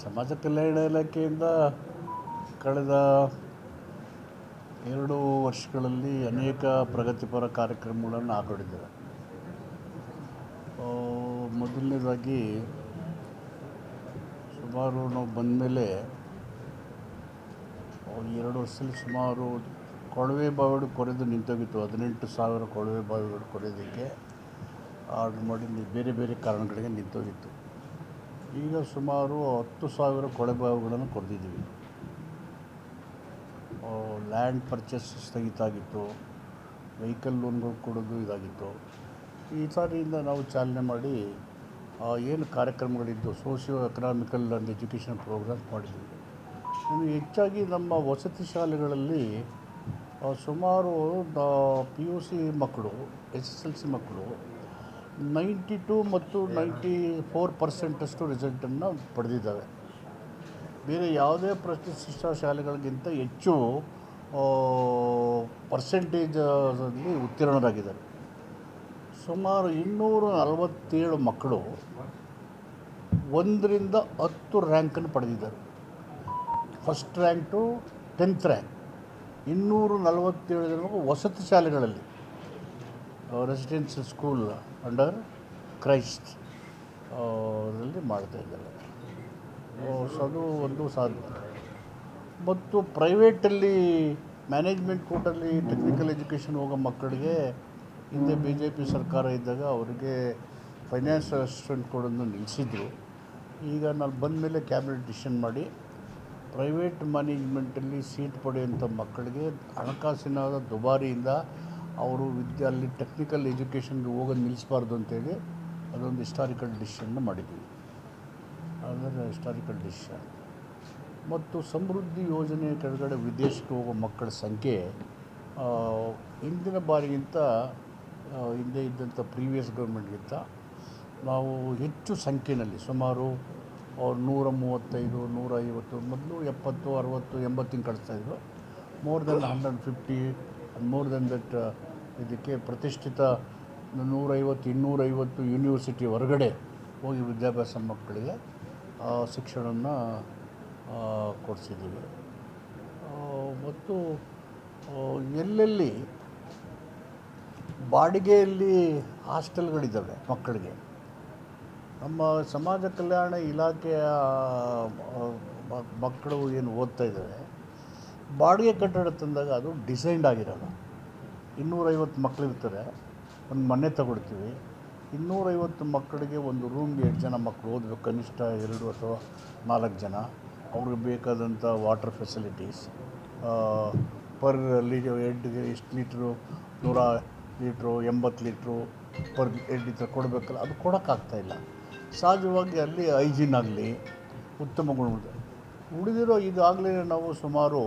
ಸಮಾಜ ಕಲ್ಯಾಣ ಇಲಾಖೆಯಿಂದ ಕಳೆದ 2 ವರ್ಷಗಳಲ್ಲಿ ಅನೇಕ ಪ್ರಗತಿಪರ ಕಾರ್ಯಕ್ರಮಗಳನ್ನು ಹಾಕೊಂಡಿದ್ದೇವೆ. ಮೊದಲನೇದಾಗಿ ಸುಮಾರು ನಾವು ಬಂದ ಮೇಲೆ 2 ವರ್ಷದಲ್ಲಿ ಸುಮಾರು ಕೊಳವೆ ಬಾವಿಗಳು ಕೊರೆದು ನಿಂತೋಗಿತ್ತು. 18,000 ಕೊಳವೆ ಬಾವಿಗಳು ಕೊರೆಯೋದಕ್ಕೆ ಆರ್ಡ್ರ್ ಮಾಡಿ ಬೇರೆ ಬೇರೆ ಕಾರಣಗಳಿಗೆ ನಿಂತೋಗಿತ್ತು. ಈಗ ಸುಮಾರು 10,000 ಕೊಳವೆ ಬಾವಿಗಳನ್ನು ಕೊರೆದಿದ್ದೀವಿ. ಲ್ಯಾಂಡ್ ಪರ್ಚೇಸ್ ಸ್ಥಗಿತ ಆಗಿತ್ತು, ವೆಹಿಕಲ್ ಲೋನ್ಗಳು ಕೊಡೋದು ಇದಾಗಿತ್ತು. ಈ ಸಾರಿಯಿಂದ ನಾವು ಚಾಲನೆ ಮಾಡಿ ಏನು ಕಾರ್ಯಕ್ರಮಗಳಿದ್ದು socio economical and education programmes ಮಾಡಿದ್ದೀವಿ. ಇನ್ನು ಹೆಚ್ಚಾಗಿ ನಮ್ಮ ವಸತಿ ಶಾಲೆಗಳಲ್ಲಿ ಸುಮಾರು PUC ಮಕ್ಕಳು, SSLC ಮಕ್ಕಳು 92 ಮತ್ತು 94% ರಿಸಲ್ಟನ್ನು ಪಡೆದಿದ್ದಾವೆ. ಬೇರೆ ಯಾವುದೇ ಪ್ರತಿಷ್ಠಿತ ಶಾಲೆಗಳಿಗಿಂತ ಹೆಚ್ಚು ಪರ್ಸೆಂಟೇಜಲ್ಲಿ ಉತ್ತೀರ್ಣರಾಗಿದ್ದಾರೆ. ಸುಮಾರು 247 ಮಕ್ಕಳು 1ರಿಂದ 10 ರ್ಯಾಂಕನ್ನು ಪಡೆದಿದ್ದಾರೆ. First rank to 10th rank 247 ಜನ ವಸತಿ ಶಾಲೆಗಳಲ್ಲಿ, ರೆಸಿಡೆನ್ಷಿಯಲ್ ಸ್ಕೂಲ್ ಅಂಡರ್ ಕ್ರೈಸ್ಟ್ ಅದರಲ್ಲಿ ಮಾಡ್ತಾಯಿದ್ದಾರೆ. ಅದು ಒಂದು ಸಾಧನೆ. ಮತ್ತು ಪ್ರೈವೇಟಲ್ಲಿ ಮ್ಯಾನೇಜ್ಮೆಂಟ್ ಕೋಟಲ್ಲಿ ಟೆಕ್ನಿಕಲ್ ಎಜುಕೇಷನ್ ಹೋಗೋ ಮಕ್ಕಳಿಗೆ ಹಿಂದೆ BJP ಸರ್ಕಾರ ಇದ್ದಾಗ ಅವರಿಗೆ ಫೈನಾನ್ಸ್ ಅಸಿಸ್ಟೆಂಟ್ ಕೊಡೋದನ್ನು ನಿಲ್ಲಿಸಿದ್ರು. ಈಗ ನಾನು ಬಂದ ಮೇಲೆ ಕ್ಯಾಬಿನೆಟ್ ಡಿಸಿಷನ್ ಮಾಡಿ ಪ್ರೈವೇಟ್ ಮ್ಯಾನೇಜ್ಮೆಂಟಲ್ಲಿ ಸೀಟ್ ಪಡೆಯುವಂಥ ಮಕ್ಕಳಿಗೆ ಹಣಕಾಸಿನ ದುಬಾರಿಯಿಂದ ಅವರು ಅಲ್ಲಿ ಟೆಕ್ನಿಕಲ್ ಎಜುಕೇಷನ್ಗೆ ಹೋಗೋದು ನಿಲ್ಲಿಸಬಾರ್ದು ಅಂತೇಳಿ ಅದೊಂದು ಹಿಸ್ಟಾರಿಕಲ್ ಡಿಸಿಷನ್ನ ಮಾಡಿದ್ದೀವಿ. ಅದರ ಹಿಸ್ಟಾರಿಕಲ್ ಡಿಸಿಷನ್. ಮತ್ತು ಸಮೃದ್ಧಿ ಯೋಜನೆ ಕೆಳಗಡೆ ವಿದೇಶಕ್ಕೆ ಹೋಗೋ ಮಕ್ಕಳ ಸಂಖ್ಯೆ ಹಿಂದಿನ ಬಾರಿಗಿಂತ, ಹಿಂದೆ ಇದ್ದಂಥ ಪ್ರೀವಿಯಸ್ ಗೌರ್ಮೆಂಟ್ಗಿಂತ ನಾವು ಹೆಚ್ಚು ಸಂಖ್ಯೆಯಲ್ಲಿ ಸುಮಾರು 135, 150, ಮೊದಲು 70, 60, 80 ಕಳಿಸ್ತಾಯಿದ್ರು. More than 150, more than that ಇದಕ್ಕೆ ಪ್ರತಿಷ್ಠಿತ 150, 250 ಯೂನಿವರ್ಸಿಟಿ ಹೊರಗಡೆ ಹೋಗಿ ವಿದ್ಯಾಭ್ಯಾಸ ಮಕ್ಕಳಿಗೆ ಶಿಕ್ಷಣವನ್ನು ಕೊಡಿಸಿದ್ದೀವಿ. ಮತ್ತು ಎಲ್ಲೆಲ್ಲಿ ಬಾಡಿಗೆಯಲ್ಲಿ ಹಾಸ್ಟೆಲ್ಗಳಿದ್ದಾವೆ ಮಕ್ಕಳಿಗೆ, ನಮ್ಮ ಸಮಾಜ ಕಲ್ಯಾಣ ಇಲಾಖೆಯ ಮಕ್ಕಳು ಏನು ಓದ್ತಾ ಇದ್ದಾರೆ, ಬಾಡಿಗೆ ಕಟ್ಟಡ ತಂದಾಗ ಅದು ಡಿಸೈನ್ಡ್ ಆಗಿರೋಲ್ಲ. 250 ಮಕ್ಕಳಿರ್ತಾರೆ, ಒಂದು ಮನೆ ತಗೊಳ್ತೀವಿ. 250 ಮಕ್ಕಳಿಗೆ ಒಂದು ರೂಮ್ಗೆ 8 ಜನ ಮಕ್ಕಳು ಓದಬೇಕು, ಕನಿಷ್ಠ 2 ಅಥವಾ 4 ಜನ. ಅವ್ರಿಗೆ ಬೇಕಾದಂಥ ವಾಟರ್ ಫೆಸಿಲಿಟೀಸ್ ಪರ್ ಹೆಡ್ಗೆ ಎಷ್ಟು litre, 100 litre, 80 litre per head ಈ ಥರ ಕೊಡಬೇಕಲ್ಲ, ಅದು ಕೊಡೋಕ್ಕಾಗ್ತಾಯಿಲ್ಲ. ಸಹಜವಾಗಿ ಅಲ್ಲಿ ಹೈಜೀನ್ ಆಗಲಿ, ಉತ್ತಮ ಗುಣಮಟ್ಟ ಉಳಿದಿರೋ. ಈಗಾಗಲೇ ನಾವು ಸುಮಾರು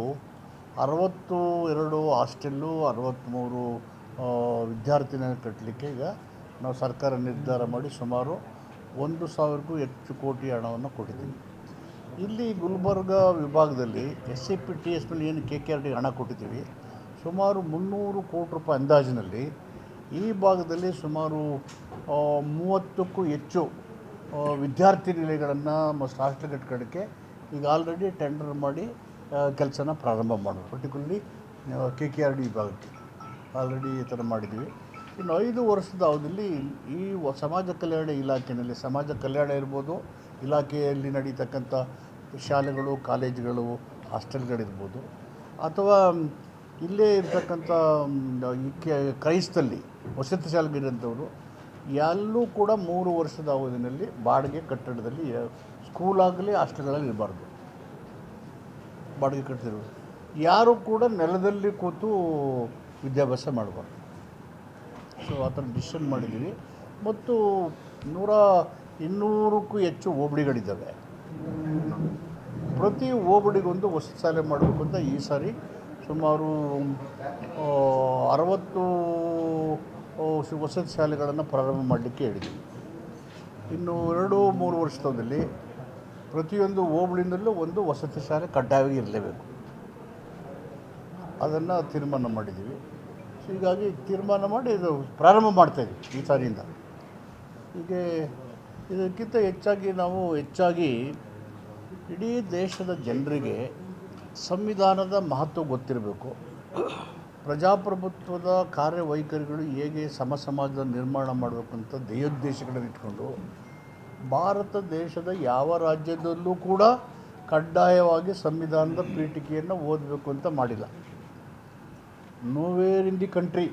62 ಹಾಸ್ಟೆಲ್ಲು, 63 ವಿದ್ಯಾರ್ಥಿನ ಕಟ್ಟಲಿಕ್ಕೆ ಈಗ ನಾವು ಸರ್ಕಾರ ನಿರ್ಧಾರ ಮಾಡಿ ಸುಮಾರು 1,000ಕ್ಕೂ ಹೆಚ್ಚು ಕೋಟಿ ಹಣವನ್ನು ಕೊಟ್ಟಿದ್ದೀವಿ. ಇಲ್ಲಿ ಗುಲ್ಬರ್ಗ ವಿಭಾಗದಲ್ಲಿ SAPTS ಮೇಲೆ ಏನು KKRD ಹಣ ಕೊಟ್ಟಿದ್ದೀವಿ, ಸುಮಾರು 300 ಕೋಟಿ ರೂಪಾಯಿ ಅಂದಾಜಿನಲ್ಲಿ ಈ ಭಾಗದಲ್ಲಿ ಸುಮಾರು 30ಕ್ಕೂ ಹೆಚ್ಚು ವಿದ್ಯಾರ್ಥಿ ನಿಲಯಗಳನ್ನು ಮತ್ತು ಹಾಸ್ಟೆಲ್ ಕಟ್ಟಡಕ್ಕೆ ಈಗ ಆಲ್ರೆಡಿ ಟೆಂಡರ್ ಮಾಡಿ ಕೆಲಸನ ಪ್ರಾರಂಭ ಮಾಡೋದು. ಪರ್ಟಿಕ್ಯುಲರ್ಲಿ KKRD ವಿಭಾಗಕ್ಕೆ ಆಲ್ರೆಡಿ ಈ ಥರ ಮಾಡಿದ್ದೀವಿ. ಇನ್ನು 5 ವರ್ಷದ ಅವಧಿಯಲ್ಲಿ ಈ ಸಮಾಜ ಕಲ್ಯಾಣ ಇಲಾಖೆಯಲ್ಲಿ, ಸಮಾಜ ಕಲ್ಯಾಣ ಇರ್ಬೋದು, ಇಲಾಖೆಯಲ್ಲಿ ನಡೀತಕ್ಕಂಥ ಶಾಲೆಗಳು, ಕಾಲೇಜುಗಳು, ಹಾಸ್ಟೆಲ್ಗಳಿರ್ಬೋದು, ಅಥವಾ ಇಲ್ಲೇ ಇರ್ತಕ್ಕಂಥ ಕ್ರೈಸ್ತಲ್ಲಿ ವಸತಿ ಶಾಲೆಗಿರೋಂಥವ್ರು ಎಲ್ಲೂ ಕೂಡ 3 ವರ್ಷದ ಅವಧಿಯಲ್ಲಿ ಬಾಡಿಗೆ ಕಟ್ಟಡದಲ್ಲಿ ಸ್ಕೂಲಾಗಲಿ ಹಾಸ್ಟೆಲ್ಗಳಲ್ಲಿ ಇರಬಾರ್ದು. ಬಾಡಿಗೆ ಕಟ್ಟಿರೋದು ಯಾರೂ ಕೂಡ ನೆಲದಲ್ಲಿ ಕೂತು ವಿದ್ಯಾಭ್ಯಾಸ ಮಾಡಬಾರ್ದು. ಸೊ ಆ ಥರ ಡಿಸಿಷನ್ ಮಾಡಿದ್ದೀವಿ. ಮತ್ತು 200ಕ್ಕೂ ಹೆಚ್ಚು ಹೋಬಳಿಗಳಿದ್ದಾವೆ. ಪ್ರತಿ ಹೋಬಳಿಗೊಂದು ವಸತಿ ಶಾಲೆ ಮಾಡಬೇಕು ಅಂತ ಈ ಸಾರಿ ಸುಮಾರು 60 ವಸತಿ ಶಾಲೆಗಳನ್ನು ಪ್ರಾರಂಭ ಮಾಡಲಿಕ್ಕೆ ಹೇಳಿದ್ದೀವಿ. ಇನ್ನು 2-3 ವರ್ಷದಲ್ಲಿ ಪ್ರತಿಯೊಂದು ಹೋಬಳಿನಲ್ಲೂ ಒಂದು ವಸತಿ ಶಾಲೆ ಕಡ್ಡಾಯವಾಗಿ ಇರಲೇಬೇಕು. ಅದನ್ನು ತೀರ್ಮಾನ ಮಾಡಿದ್ದೀವಿ. ಸೊ ಹೀಗಾಗಿ ತೀರ್ಮಾನ ಮಾಡಿ ಇದು ಪ್ರಾರಂಭ ಮಾಡ್ತಾಯಿದ್ವಿ ಈ ಸಾರಿಯಿಂದ. ಹೀಗೆ ಇದಕ್ಕಿಂತ ಹೆಚ್ಚಾಗಿ ನಾವು ಇಡೀ ಇಡೀ ದೇಶದ ಜನರಿಗೆ ಸಂವಿಧಾನದ ಮಹತ್ವ ಗೊತ್ತಿರಬೇಕು. ಪ್ರಜಾಪ್ರಭುತ್ವದ ಕಾರ್ಯವೈಖರಿಗಳು ಹೇಗೆ ಸಮಾಜದ ನಿರ್ಮಾಣ ಮಾಡಬೇಕು ಅಂತ ಧ್ಯೇಯೋದ್ದೇಶಗಳನ್ನು ಇಟ್ಕೊಂಡು ಭಾರತ ದೇಶದ ಯಾವ ರಾಜ್ಯದಲ್ಲೂ ಕೂಡ ಕಡ್ಡಾಯವಾಗಿ ಸಂವಿಧಾನದ ಪೀಠಿಕೆಯನ್ನು ಓದಬೇಕು ಅಂತ ಮಾಡಿಲ್ಲ. Nowhere in the country,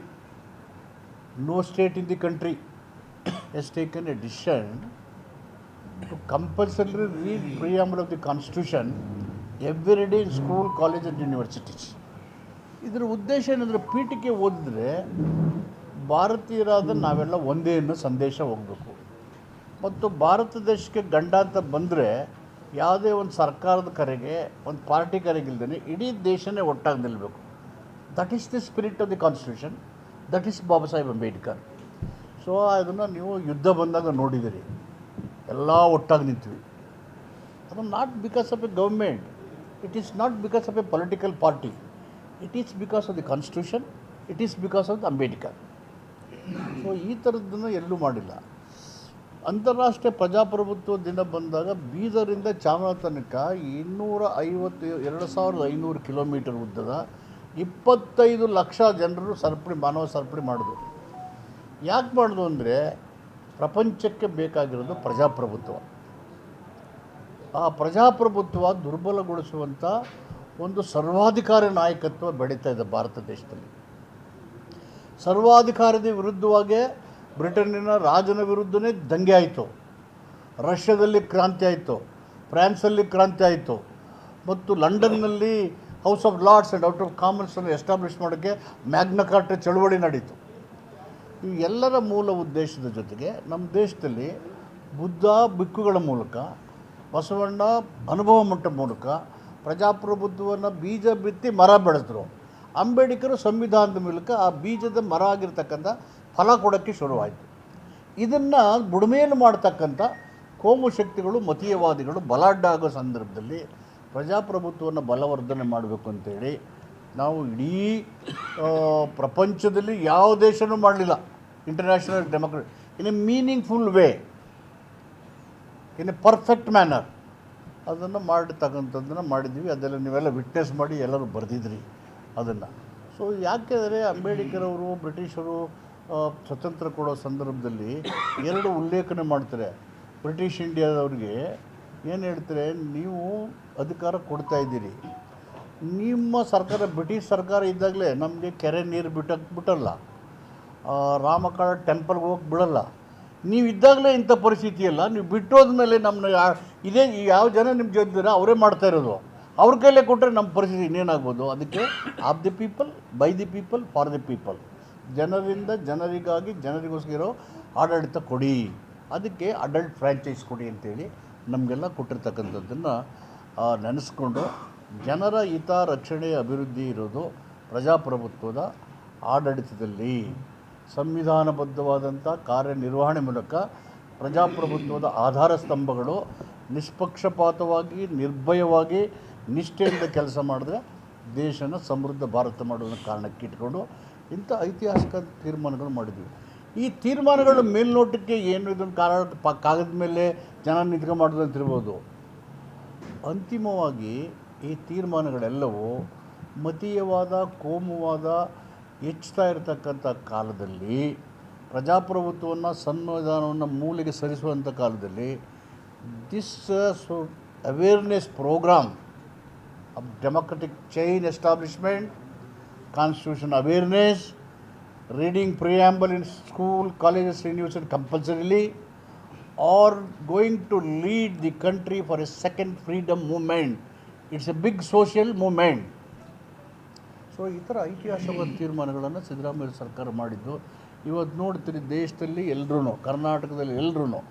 no state in the country has taken a decision to compulsorily read preamble of the constitution every day in school, college and universities. ಇದರ ಉದ್ದೇಶ ಏನಂದರೆ ಪೀಠಿಕೆ ಓದಿದ್ರೆ ಭಾರತೀಯರಾದ ನಾವೆಲ್ಲ ಒಂದೇ ಅನ್ನೋ ಸಂದೇಶ ಹೋಗಬೇಕು. ಮತ್ತು ಭಾರತ ದೇಶಕ್ಕೆ ಗಂಡ ಅಂತ ಬಂದರೆ ಯಾವುದೇ ಒಂದು ಸರ್ಕಾರದ ಕರೆಗೆ ಒಂದು ಪಾರ್ಟಿ ಕರೆಗೆ ಇಲ್ದೇ ಇಡೀ ದೇಶನೇ ಒಟ್ಟಾಗಿ ನಿಲ್ಲಬೇಕು. That is the spirit of the constitution, that is Baba Saheb Ambedkar. So ಅದನ್ನು ನೀವು ಯುದ್ಧ ಬಂದಾಗ ನೋಡಿದಿರಿ, ಎಲ್ಲ ಒಟ್ಟಾಗಿ ನಿಂತ್ವಿ. ಅದು not because of A government, it is not because of A political party, it is because of the constitution, it is because of the Ambedkar. So ಈ ಥರದ್ದನ್ನು ಎಲ್ಲೂ ಮಾಡಿಲ್ಲ. ಅಂತಾರಾಷ್ಟ್ರೀಯ ಪ್ರಜಾಪ್ರಭುತ್ವ ದಿನ ಬಂದಾಗ ಬೀದರಿಂದ ಚಾಮರಾಜ ತನಕ 2500 ಕಿಲೋಮೀಟರ್ ಉದ್ದದ 25 ಲಕ್ಷ ಜನರು ಮಾನವ ಸರಪಳಿ ಮಾಡಿದ್ರು. ಯಾಕೆ ಮಾಡೋದು ಅಂದರೆ ಪ್ರಪಂಚಕ್ಕೆ ಬೇಕಾಗಿರೋದು ಪ್ರಜಾಪ್ರಭುತ್ವ. ಆ ಪ್ರಜಾಪ್ರಭುತ್ವ ದುರ್ಬಲಗೊಳಿಸುವಂಥ ಒಂದು ಸರ್ವಾಧಿಕಾರಿ ನಾಯಕತ್ವ ಬೆಳೀತಾ ಇದೆ ಭಾರತ ದೇಶದಲ್ಲಿ. ಸರ್ವಾಧಿಕಾರದ ವಿರುದ್ಧವಾಗಿ ಬ್ರಿಟನ್ನಿನ ರಾಜನ ವಿರುದ್ಧವೇ ದಂಗೆ ಆಯಿತು, ರಷ್ಯಾದಲ್ಲಿ ಕ್ರಾಂತಿ ಆಯಿತು, ಫ್ರಾನ್ಸಲ್ಲಿ ಕ್ರಾಂತಿ ಆಯಿತು, ಮತ್ತು ಲಂಡನ್ನಲ್ಲಿ house of lords and out of ಕಾಮನ್ಸನ್ನು ಎಸ್ಟಾಬ್ಲಿಷ್ ಮಾಡೋಕ್ಕೆ ಮ್ಯಾಗ್ನಾ ಕಾರ್ಟಾ ಚಳುವಳಿ ನಡೀತು. ಈ ಎಲ್ಲರ ಮೂಲ ಉದ್ದೇಶದ ಜೊತೆಗೆ ನಮ್ಮ ದೇಶದಲ್ಲಿ ಬುದ್ಧ ಬಿಕ್ಕುಗಳ ಮೂಲಕ, ಬಸವಣ್ಣ ಅನುಭವ ಮಟ್ಟ ಮೂಲಕ ಪ್ರಜಾಪ್ರಭುತ್ವವನ್ನು ಬೀಜ ಬಿತ್ತಿ ಮರ ಬೆಳೆದ್ರು. ಅಂಬೇಡ್ಕರ್ ಸಂವಿಧಾನದ ಮೂಲಕ ಆ ಬೀಜದ ಮರ ಆಗಿರ್ತಕ್ಕಂಥ ಫಲ ಕೊಡೋಕ್ಕೆ ಶುರುವಾಯಿತು. ಇದನ್ನು ಬುಡಮೇಲು ಮಾಡ್ತಕ್ಕಂಥ ಕೋಮು ಶಕ್ತಿಗಳು, ಮತೀಯವಾದಿಗಳು ಬಲಾಢ್ಯ ಆಗೋ ಸಂದರ್ಭದಲ್ಲಿ ಪ್ರಜಾಪ್ರಭುತ್ವವನ್ನು ಬಲವರ್ಧನೆ ಮಾಡಬೇಕು ಅಂತೇಳಿ ನಾವು ಇಡೀ ಪ್ರಪಂಚದಲ್ಲಿ ಯಾವ ದೇಶನೂ ಮಾಡಲಿಲ್ಲ. International democracy in a meaningful way, in a perfect manner ಅದನ್ನು ಮಾಡಿರ್ತಕ್ಕಂಥದ್ದನ್ನು ಮಾಡಿದ್ವಿ. ಅದೆಲ್ಲ ನೀವೆಲ್ಲ ವಿಟ್ನೆಸ್ ಮಾಡಿ ಎಲ್ಲರೂ ಬರೆದಿದ್ರಿ ಅದನ್ನು. ಸೊ ಯಾಕೆಂದರೆ ಅಂಬೇಡ್ಕರ್ ಅವರು ಬ್ರಿಟಿಷರು ಸ್ವತಂತ್ರ ಕೊಡೋ ಸಂದರ್ಭದಲ್ಲಿ 2 ಉಲ್ಲೇಖನೆ ಮಾಡ್ತಾರೆ. ಬ್ರಿಟಿಷ್ ಇಂಡಿಯಾದವ್ರಿಗೆ ಏನು ಹೇಳ್ತಾರೆ, ನೀವು ಅಧಿಕಾರ ಕೊಡ್ತಾಯಿದ್ದೀರಿ, ನಿಮ್ಮ ಸರ್ಕಾರ ಬ್ರಿಟಿಷ್ ಸರ್ಕಾರ ಇದ್ದಾಗಲೇ ನಮಗೆ ಕೆರೆ ನೀರು ಬಿಟ್ಟಲ್ಲ, ರಾಮಕಾಳ ಟೆಂಪಲ್ಗೆ ಹೋಗಿ ಬಿಡಲ್ಲ, ನೀವು ಇದ್ದಾಗಲೇ ಇಂಥ ಪರಿಸ್ಥಿತಿ ಅಲ್ಲ, ನೀವು ಬಿಟ್ಟೋದ್ಮೇಲೆ ನಮ್ಮನ್ನ ಇದೇ ಯಾವ ಜನ ನಿಮ್ಮ ಜೊತೆ ಅವರೇ ಮಾಡ್ತಾ ಇರೋದು, ಅವ್ರ ಕೈಲೇ ಕೊಟ್ಟರೆ ನಮ್ಮ ಪರಿಸ್ಥಿತಿ ಇನ್ನೇನಾಗ್ಬೋದು. ಅದಕ್ಕೆ of the people, by the people, for the people, ಜನರಿಂದ ಜನರಿಗಾಗಿ ಜನರಿಗೋಸ್ಕರ ಆಡಳಿತ ಕೊಡಿ, ಅದಕ್ಕೆ ಅಡಲ್ಟ್ ಫ್ರ್ಯಾಂಚೈಸ್ ಕೊಡಿ ಅಂತೇಳಿ ನಮಗೆಲ್ಲ ಕೊಟ್ಟಿರ್ತಕ್ಕಂಥದ್ದನ್ನು ನೆನೆಸ್ಕೊಂಡು ಜನರ ಹಿತ ರಕ್ಷಣೆ ಅಭಿವೃದ್ಧಿ ಇರೋದು ಪ್ರಜಾಪ್ರಭುತ್ವದ ಆಡಳಿತದಲ್ಲಿ. ಸಂವಿಧಾನಬದ್ಧವಾದಂಥ ಕಾರ್ಯನಿರ್ವಹಣೆ ಮೂಲಕ ಪ್ರಜಾಪ್ರಭುತ್ವದ ಆಧಾರ ಸ್ತಂಭಗಳು ನಿಷ್ಪಕ್ಷಪಾತವಾಗಿ, ನಿರ್ಭಯವಾಗಿ, ನಿಷ್ಠೆಯಿಂದ ಕೆಲಸ ಮಾಡಿದ್ರೆ ದೇಶನ ಸಮೃದ್ಧ ಭಾರತ ಮಾಡೋದನ್ನ ಕಾರಣಕ್ಕೆ ಇಟ್ಕೊಂಡು ಇಂಥ ಐತಿಹಾಸಿಕ ತೀರ್ಮಾನಗಳು ಮಾಡಿದ್ವಿ. ಈ ತೀರ್ಮಾನಗಳು ಮೇಲ್ನೋಟಕ್ಕೆ ಏನು ಇದನ್ನು ಕಾಗದ ಮೇಲೆ ಜನ ನಿಂತ್ಕೊಂಡು ಮಾಡೋದು ಅಂತಿರ್ಬೋದು. ಅಂತಿಮವಾಗಿ ಈ ತೀರ್ಮಾನಗಳೆಲ್ಲವೂ ಮತೀಯವಾದ, ಕೋಮುವಾದ ಹೆಚ್ಚುತ್ತಾ ಇರತಕ್ಕಂಥ ಕಾಲದಲ್ಲಿ, ಪ್ರಜಾಪ್ರಭುತ್ವವನ್ನು, ಸಂವಿಧಾನವನ್ನು ಮೂಲೆಗೆ ಸರಿಸುವಂಥ ಕಾಲದಲ್ಲಿ this awareness programme of democratic chain establishment, constitution awareness, reading preamble in school, colleges, university compulsorily, or going to lead the country for a second freedom movement. It's a big social movement. So ಈ ಥರ ಐತಿಹಾಸಿಕ ತೀರ್ಮಾನಗಳನ್ನು ಸಿದ್ದರಾಮಯ್ಯ ಸರ್ಕಾರ ಮಾಡಿದ್ದು. ಇವತ್ತು ನೋಡ್ತೀರಿ ದೇಶದಲ್ಲಿ ಎಲ್ಲರೂ, ಕರ್ನಾಟಕದಲ್ಲಿ ಎಲ್ಲರೂ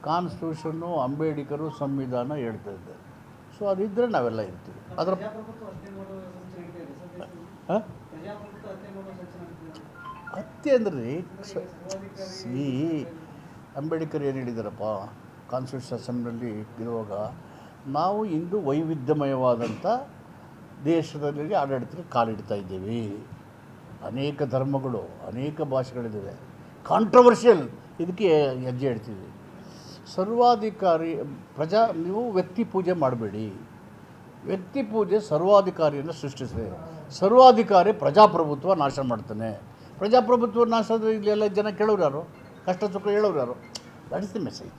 ಕಾನ್ಸ್ಟಿಟ್ಯೂಷನ್ನು, ಅಂಬೇಡ್ಕರು, ಸಂವಿಧಾನ ಹೇಳ್ತಾ ಇದ್ದಾರೆ. ಸೊ ಅದಿದ್ದರೆ ನಾವೆಲ್ಲ ಇರ್ತೀವಿ. ಅದರ ಹತ್ಯೆ ಅಂದರೆ ಈ ಅಂಬೇಡ್ಕರ್ ಏನು ಹೇಳಿದಾರಪ್ಪ ಕಾನ್ಸ್ಟಿಟ್ಯೂಷನ್ ಅಸೆಂಬ್ಲಿಯಲ್ಲಿ ಇರುವಾಗ, ನಾವು ಇಂದು ವೈವಿಧ್ಯಮಯವಾದಂಥ ದೇಶದಲ್ಲಿ ಆಡಳಿತಕ್ಕೆ ಕಾಲಿಡ್ತಾ ಇದ್ದೀವಿ, ಅನೇಕ ಧರ್ಮಗಳು, ಅನೇಕ ಭಾಷೆಗಳಿದ್ದಾವೆ, ಕಾಂಟ್ರವರ್ಷಿಯಲ್ ಇದಕ್ಕೆ ಹೆಜ್ಜೆ ಇಡ್ತೀವಿ. ಸರ್ವಾಧಿಕಾರಿ ನೀವು ವ್ಯಕ್ತಿ ಪೂಜೆ ಮಾಡಬೇಡಿ. ವ್ಯಕ್ತಿ ಪೂಜೆ ಸರ್ವಾಧಿಕಾರಿಯನ್ನು ಸೃಷ್ಟಿಸಿದೆ. ಸರ್ವಾಧಿಕಾರಿ ಪ್ರಜಾಪ್ರಭುತ್ವ ನಾಶ ಮಾಡ್ತಾನೆ. ಪ್ರಜಾಪ್ರಭುತ್ವ ನಾಶದ ಇಲ್ಲೆಲ್ಲ ಜನ ಕೇಳೋರು ಯಾರು? ಕಷ್ಟ ಸುಖ ಹೇಳೋರು ಯಾರು? That is the message.